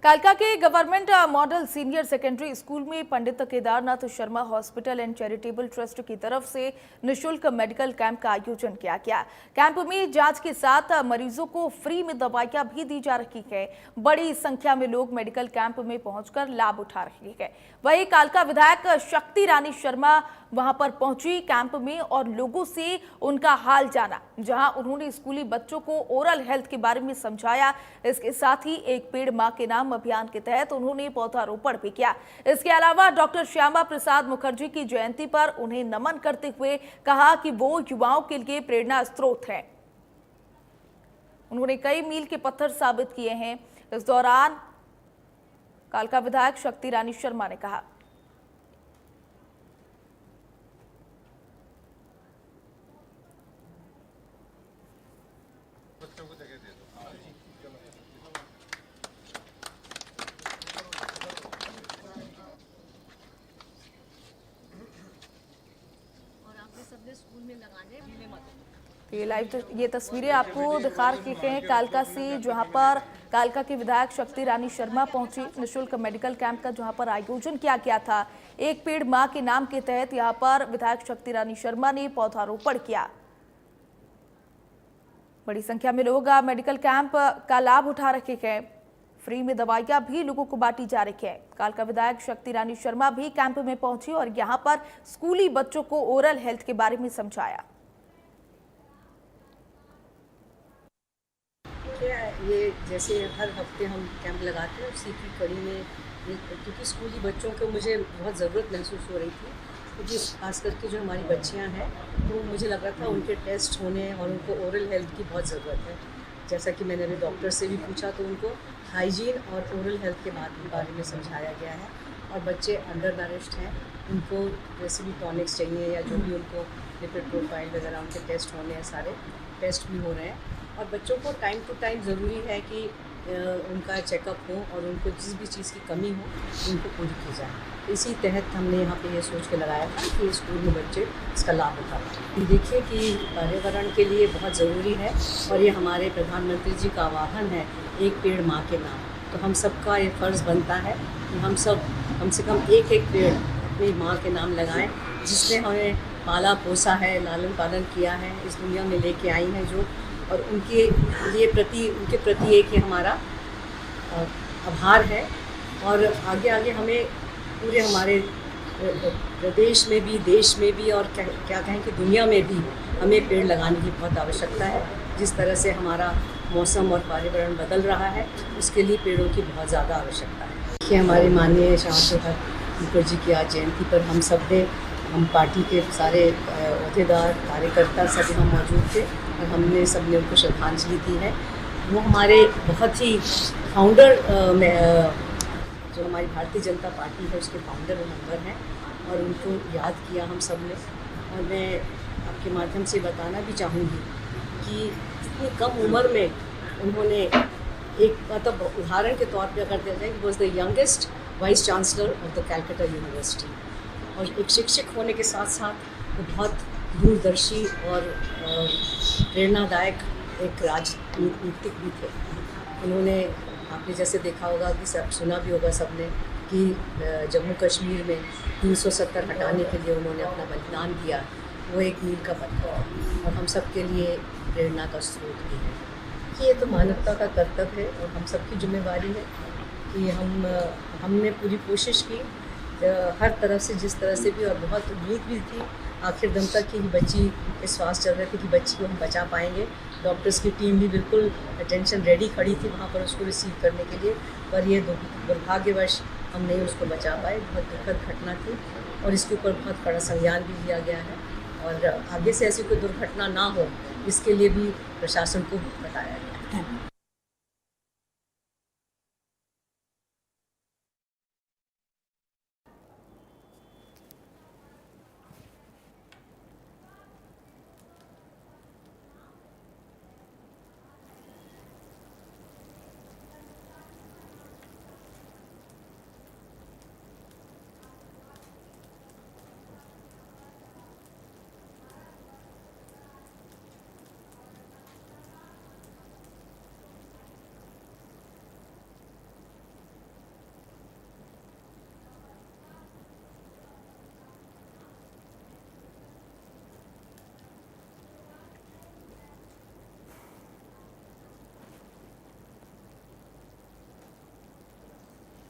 कालका के government model senior secondary school में पंडित Kedarnath Sharma hospital and charitable trust की तरफ से निःशुल्क मेडिकल कैंप का आयोजन किया गया। कैंप में जांच के साथ मरीजों को फ्री में दवाइयां भी दी जा रही है। बड़ी संख्या में लोग मेडिकल कैंप में पहुंचकर लाभ उठा रहे हैं। वहीं कालका विधायक शक्ति रानी शर्मा वहां पर पहुंची कैंप में और लोगों से उनका हाल जाना, जहां उन्होंने स्कूली बच्चों को ओरल हेल्थ के बारे में समझाया। इसके साथ ही एक पेड़ मां के नाम अभियान के तहत उन्होंने पौधारोपण भी किया। इसके अलावा डॉक्टर श्यामा प्रसाद मुखर्जी की जयंती पर उन्हें नमन करते हुए कहा कि वो युवाओं के लिए प्रेरणा स्रोत हैं। उन्होंने कई मील के पत्थर साबित किए हैं। इस दौरान कालका विधायक शक्ति रानी शर्मा ने कहा, बच्चों को जगह दे दो। और आपने सबने स्कूल में लगाने भी मत। ये तस्वीरें आपको दिखा रही हैं कालका से, जहां पर कालका के विधायक शक्ति रानी शर्मा पहुंची। निःशुल्क मेडिकल कैंप का जहां पर आयोजन किया गया था। एक पेड़ मां के नाम के तहत यहां पर विधायक शक्ति रानी शर्मा ने पौधारोपण किया। बड़ी संख्या में लोग मेडिकल कैंप का लाभ उठा रहे हैं। फ्री में दवाइयां भी लोगों को बांटी जा रही है। कालका विधायक शक्ति रानी शर्मा भी कैंप में पहुंची और यहां पर स्कूली बच्चों को ओरल हेल्थ के बारे में समझाया। ये जैसे हर हफ्ते हम कैंप लगाते हैं, उसी की कड़ी में क्योंकि स्कूली बच्चों को मुझे बहुत ज़रूरत महसूस हो रही थी, क्योंकि खास करके जो हमारी बच्चियां हैं तो मुझे लग रहा था उनके टेस्ट होने और उनको ओरल हेल्थ की बहुत ज़रूरत है। जैसा कि मैंने अभी डॉक्टर से भी पूछा तो उनको हाइजीन और ओरल हेल्थ के बारे में समझाया गया है। और बच्चे अंडर नरिश्ड हैं, उनको जैसे भी टॉनिक्स चाहिए या जो भी उनको लिपिड प्रोफाइल वगैरह उनके टेस्ट होने हैं, सारे टेस्ट भी हो रहे हैं। और बच्चों को टाइम टू टाइम ज़रूरी है कि उनका चेकअप हो और उनको जिस भी चीज़ की कमी हो उनको पूरी की जाए। इसी तहत हमने यहाँ पे ये सोच के लगाया था कि स्कूल में बच्चे इसका लाभ उठाएं। देखिए कि पर्यावरण के लिए बहुत ज़रूरी है और ये हमारे प्रधानमंत्री जी का आह्वान है, एक पेड़ माँ के नाम। तो हम सबका ये फ़र्ज़ बनता है कि हम सब कम से कम एक एक पेड़ अपनी माँ के नाम लगाएं, जिसने हमें पाला पोसा है, लालन पालन किया है, इस दुनिया में लेके आई हैं जो, और उनके प्रति एक हमारा आभार है। और आगे आगे हमें पूरे हमारे प्रदेश में भी, देश में भी और क्या कहें कि दुनिया में भी हमें पेड़ लगाने की बहुत आवश्यकता है। जिस तरह से हमारा मौसम और पर्यावरण बदल रहा है, उसके लिए पेड़ों की बहुत ज़्यादा आवश्यकता है। कि हमारे माननीय श्यामा प्रसाद मुखर्जी की आज जयंती पर हम पार्टी के सारे अहदेदार, कार्यकर्ता सभी हम मौजूद थे और हमने सबने उनको श्रद्धांजलि दी है। वो हमारे बहुत ही फाउंडर जो हमारी भारतीय जनता पार्टी है उसके फाउंडर और मेंबर हैं, और उनको याद किया हम सब ने। और मैं आपके माध्यम से बताना भी चाहूँगी कि इतनी कम उम्र में उन्होंने एक मतलब उदाहरण के तौर पर अगर दिया जाए कि was the youngest vice chancellor of the Calcutta university, और एक शिक्षक होने के साथ साथ वो बहुत दूरदर्शी और प्रेरणादायक एक राजनीतिक भी थे। उन्होंने, आपने जैसे देखा होगा कि सब सुना भी होगा सबने कि जम्मू कश्मीर में 370 हटाने के लिए उन्होंने अपना बलिदान दिया। वो एक मील का पत्थर है और हम सब के लिए प्रेरणा का स्रोत भी है। कि ये तो मानवता का कर्तव्य है और हम सबकी जिम्मेवारी है कि हमने पूरी कोशिश की हर तरफ से, जिस तरह से भी, और बहुत उम्मीद भी थी आखिर दम तक कि बच्ची विश्वास चल रहे थे कि बच्ची को हम बचा पाएंगे। डॉक्टर्स की टीम भी बिल्कुल अटेंशन रेडी खड़ी थी वहाँ पर उसको रिसीव करने के लिए, पर ये दुर्भाग्यवश हम नहीं उसको बचा पाए। बहुत दुखद घटना थी और इसके ऊपर बहुत बड़ा संज्ञान भी लिया गया है और आगे से ऐसी कोई दुर्घटना ना हो इसके लिए भी प्रशासन को बताया गया है।